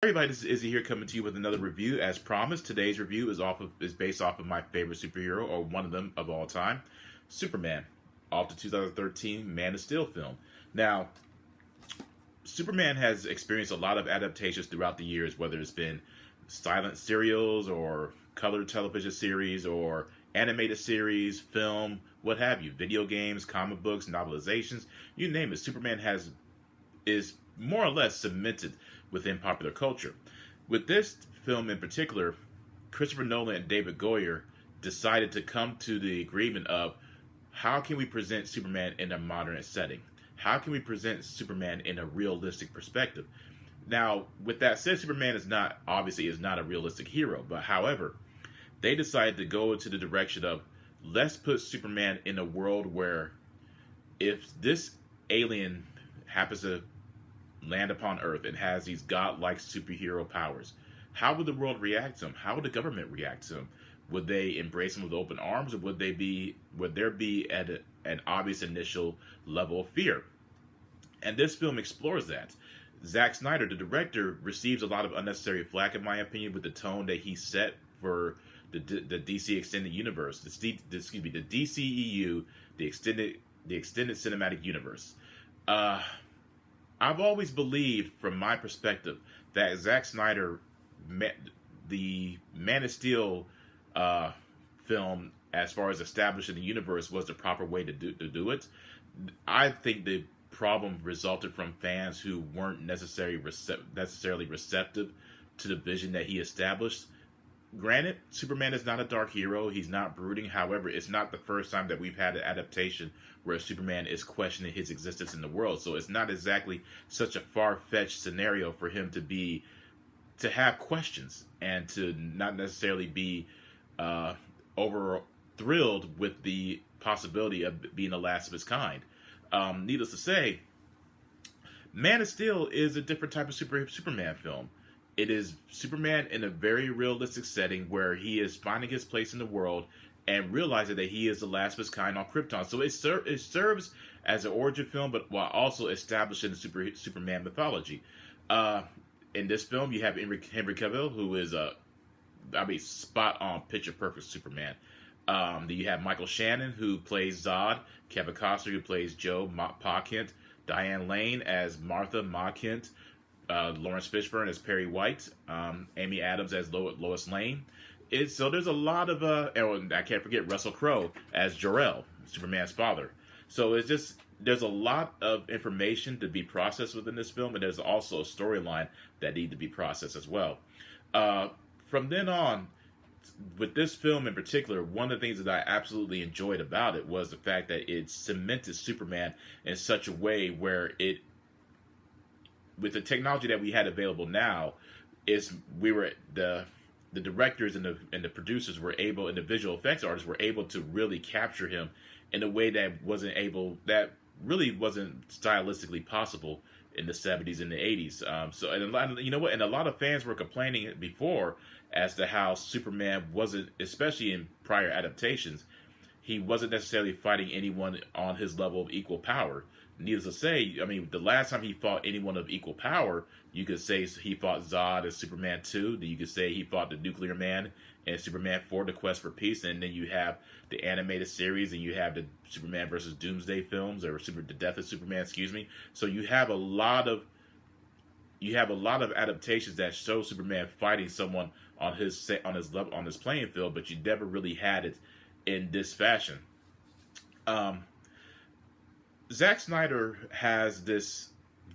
Everybody, this is Izzy here coming to you with another review. As promised, today's review is based off of my favorite superhero, or one of them of all time, Superman, off the 2013 Man of Steel film. Now, Superman has experienced a lot of adaptations throughout the years, whether it's been silent serials or colored television series or animated series, film, what have you, video games, comic books, novelizations, you name it. Superman has is more or less cemented within popular culture. With this film in particular, Christopher Nolan and David Goyer decided to come to the agreement of how can we present Superman in a modern setting? How can we present Superman in a realistic perspective? Now, with that said, Superman is not a realistic hero, but however, they decided to go into the direction of let's put Superman in a world where if this alien happens to land upon Earth and has these godlike superhero powers, how would the world react to him? How would the government react to him? Would they embrace him with open arms, or would there be an obvious initial level of fear? And this film explores that. Zack Snyder, the director, receives a lot of unnecessary flack, in my opinion, with the tone that he set for the DC extended universe, the DCEU, the extended cinematic universe. I've always believed, from my perspective, that Zack Snyder met the Man of Steel film, as far as establishing the universe, was the proper way to do it. I think the problem resulted from fans who weren't necessarily receptive to the vision that he established. Granted, Superman is not a dark hero. He's not brooding. However, it's not the first time that we've had an adaptation where Superman is questioning his existence in the world. So it's not exactly such a far-fetched scenario for him to have questions and to not necessarily be over thrilled with the possibility of being the last of his kind. Needless to say, Man of Steel is a different type of Superman film. It is Superman in a very realistic setting where he is finding his place in the world and realizing that he is the last of his kind on Krypton. So it serves as an origin film, but while also establishing the Superman mythology. In this film, you have Henry Cavill, who is spot on, picture perfect Superman. Then you have Michael Shannon, who plays Zod, Kevin Costner, who plays Joe Pa Kent, Diane Lane as Martha Ma Kent, Lawrence Fishburne as Perry White, Amy Adams as Lois Lane. So there's a lot of I can't forget Russell Crowe as Jor-El, Superman's father. So there's a lot of information to be processed within this film, and there's also a storyline that need to be processed as well. From then on, with this film in particular, one of the things that I absolutely enjoyed about it was the fact that it cemented Superman in such a way where with the technology that we had available now, the directors and the producers were able, and the visual effects artists were able to really capture him in a way that really wasn't stylistically possible in the 70s and the 80s. And a lot of fans were complaining before as to how Superman wasn't, especially in prior adaptations, he wasn't necessarily fighting anyone on his level of equal power. Needless to say, I mean, the last time he fought anyone of equal power, you could say he fought Zod in Superman 2. Then you could say he fought the Nuclear Man in Superman 4, The Quest for Peace. And then you have the animated series, and you have the Superman versus Doomsday films, or The Death of Superman, excuse me. So you have a lot of adaptations that show Superman fighting someone on his playing field, but you never really had it in this fashion. Zack Snyder has this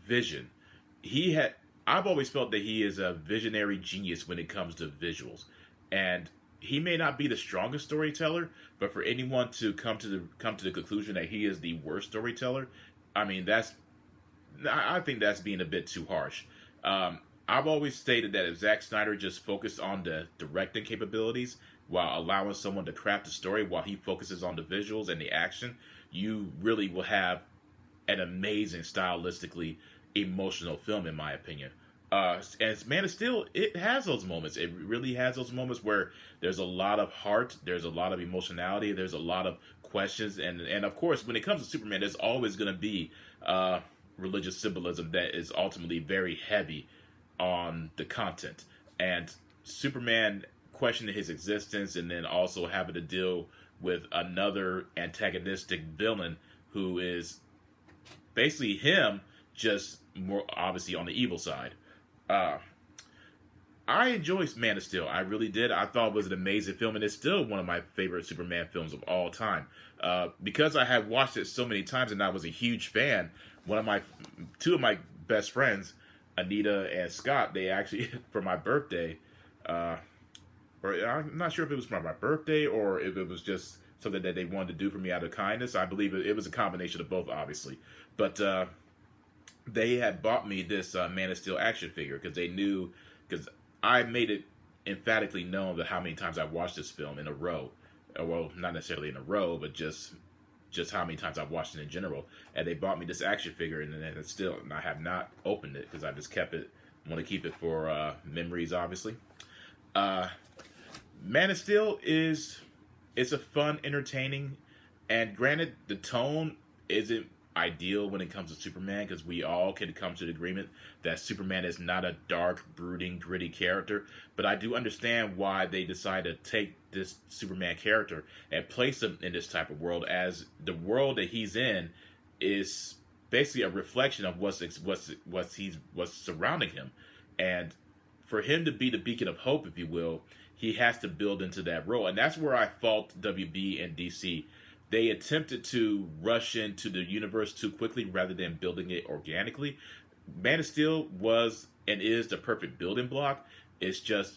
vision. I've always felt that he is a visionary genius when it comes to visuals, and he may not be the strongest storyteller, but for anyone to come to the conclusion that he is the worst storyteller, I mean, I think that's being a bit too harsh. I've always stated that if Zack Snyder just focused on the directing capabilities while allowing someone to craft the story while he focuses on the visuals and the action, you really will have an amazing, stylistically emotional film, in my opinion. And Man of Steel, it has those moments. It really has those moments where there's a lot of heart, there's a lot of emotionality, there's a lot of questions, and of course, when it comes to Superman, there's always going to be religious symbolism that is ultimately very heavy on the content. And Superman questioning his existence, and then also having to deal with another antagonistic villain who is basically him, just more obviously on the evil side. Uh, I enjoyed Man of Steel. I really did. I thought it was an amazing film, and it's still one of my favorite Superman films of all time. Because I had watched it so many times, and I was a huge fan. Two of my best friends, Anita and Scott, they actually for my birthday, or I'm not sure if it was for my birthday or if it was just something that they wanted to do for me out of kindness. I believe it was a combination of both, obviously. But they had bought me this Man of Steel action figure because they knew, because I made it emphatically known that how many times I watched this film in a row. Well, not necessarily in a row, but just how many times I watched it in general. And they bought me this action figure, and I have not opened it because I just kept it. Want to keep it for memories, obviously. Man of Steel it's a fun, entertaining, and granted, the tone isn't ideal when it comes to Superman, because we all can come to the agreement that Superman is not a dark, brooding, gritty character. But I do understand why they decided to take this Superman character and place him in this type of world, as the world that he's in is basically a reflection of what's surrounding him. And for him to be the beacon of hope, if you will, he has to build into that role. And that's where I fault WB and DC. They attempted to rush into the universe too quickly rather than building it organically. Man of Steel was and is the perfect building block. It's just,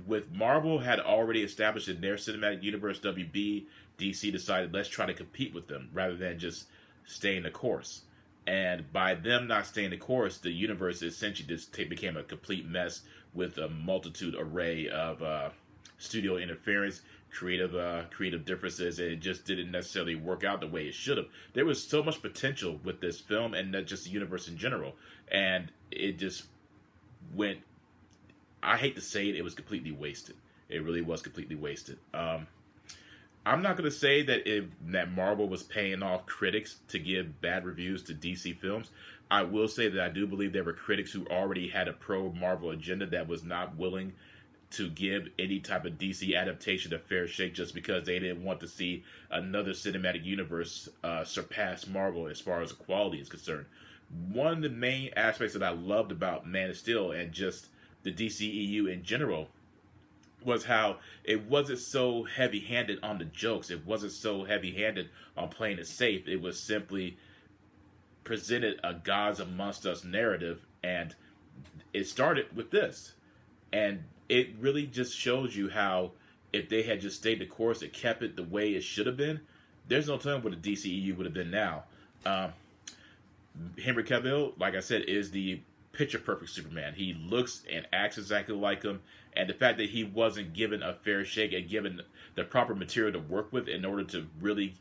with Marvel had already established in their cinematic universe, WB, DC decided, let's try to compete with them rather than just staying the course. And by them not staying the course, the universe essentially just became a complete mess with a multitude array of studio interference, creative differences, and it just didn't necessarily work out the way it should have. There was so much potential with this film, and not just the universe in general, and it just went. I hate to say it, it was completely wasted. It really was completely wasted. I'm not going to say that Marvel was paying off critics to give bad reviews to DC films. I will say that I do believe there were critics who already had a pro-Marvel agenda that was not willing to give any type of DC adaptation a fair shake, just because they didn't want to see another cinematic universe surpass Marvel as far as quality is concerned. One of the main aspects that I loved about Man of Steel and just the DCEU in general was how it wasn't so heavy-handed on the jokes. It wasn't so heavy-handed on playing it safe. It was simply presented a gods amongst us narrative, and it started with this. And it really just shows you how, if they had just stayed the course and kept it the way it should have been, there's no telling what the DCEU would have been now. Henry Cavill, like I said, is the picture perfect Superman. He looks and acts exactly like him, and the fact that he wasn't given a fair shake and given the proper material to work with in order to really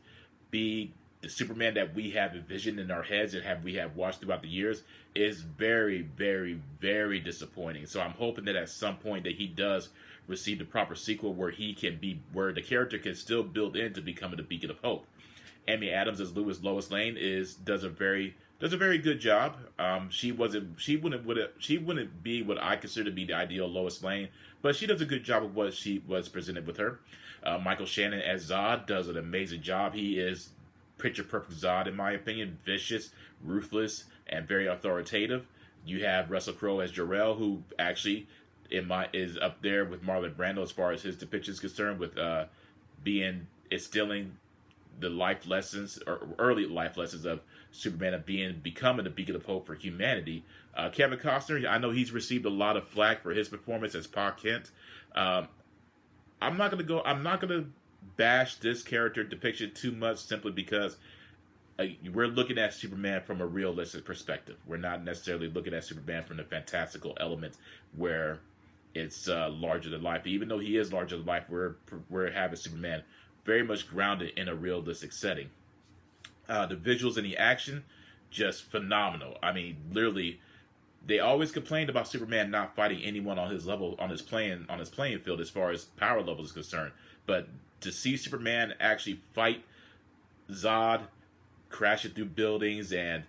be the Superman that we have envisioned in our heads and we have watched throughout the years is very, very, very disappointing. So I'm hoping that at some point that he does receive the proper sequel where where the character can still build into becoming the beacon of hope. Amy Adams as Lois Lane does a very good job. She wouldn't be what I consider to be the ideal Lois Lane, but she does a good job of what she was presented with her. Michael Shannon as Zod does an amazing job. He is picture perfect Zod, in my opinion. Vicious, ruthless, and very authoritative. You have Russell Crowe as Jor-El, who actually is up there with Marlon Brando as far as his depiction is concerned, with instilling the life lessons, or early life lessons, of Superman, of becoming a beacon of hope for humanity. Kevin Costner, I know he's received a lot of flack for his performance as Pa Kent. I'm not gonna bash this character depiction too much, simply because we're looking at Superman from a realistic perspective. We're not necessarily looking at Superman from the fantastical element where it's larger than life. Even though he is larger than life, we're having Superman very much grounded in a realistic setting. The visuals and the action, just phenomenal. I mean, literally, they always complained about Superman not fighting anyone on his level, on his playing field as far as power level is concerned. But to see Superman actually fight Zod, crashing through buildings and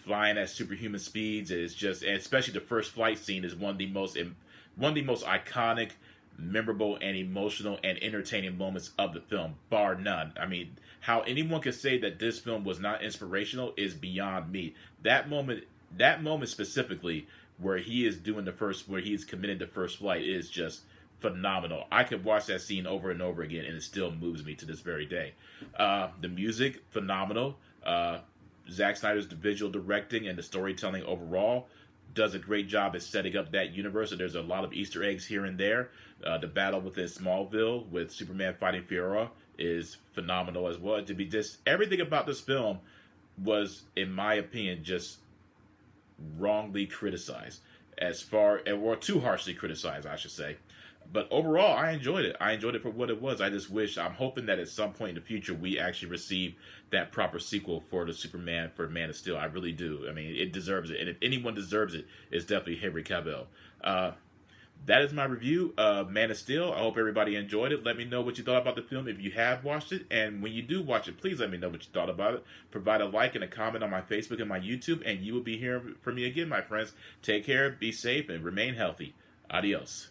flying at superhuman speeds. It's just, and especially the first flight scene is one of the most iconic, memorable, and emotional and entertaining moments of the film, bar none. I mean, how anyone could say that this film was not inspirational is beyond me. That moment specifically, where he is committed to first flight, is just phenomenal. I could watch that scene over and over again, and it still moves me to this very day. The music, phenomenal. Zack Snyder's visual directing and the storytelling overall does a great job at setting up that universe. And there's a lot of Easter eggs here and there. The battle within Smallville with Superman fighting Fiora is phenomenal as well. To be just everything about this film was, in my opinion, just wrongly criticized, or too harshly criticized, I should say. But overall, I enjoyed it. I enjoyed it for what it was. I'm hoping that at some point in the future we actually receive that proper sequel for the Superman for Man of Steel. I really do. I mean, it deserves it. And if anyone deserves it, it's definitely Henry Cavill. That is my review of Man of Steel. I hope everybody enjoyed it. Let me know what you thought about the film if you have watched it. And when you do watch it, please let me know what you thought about it. Provide a like and a comment on my Facebook and my YouTube, and you will be hearing from me again, my friends. Take care, be safe, and remain healthy. Adios.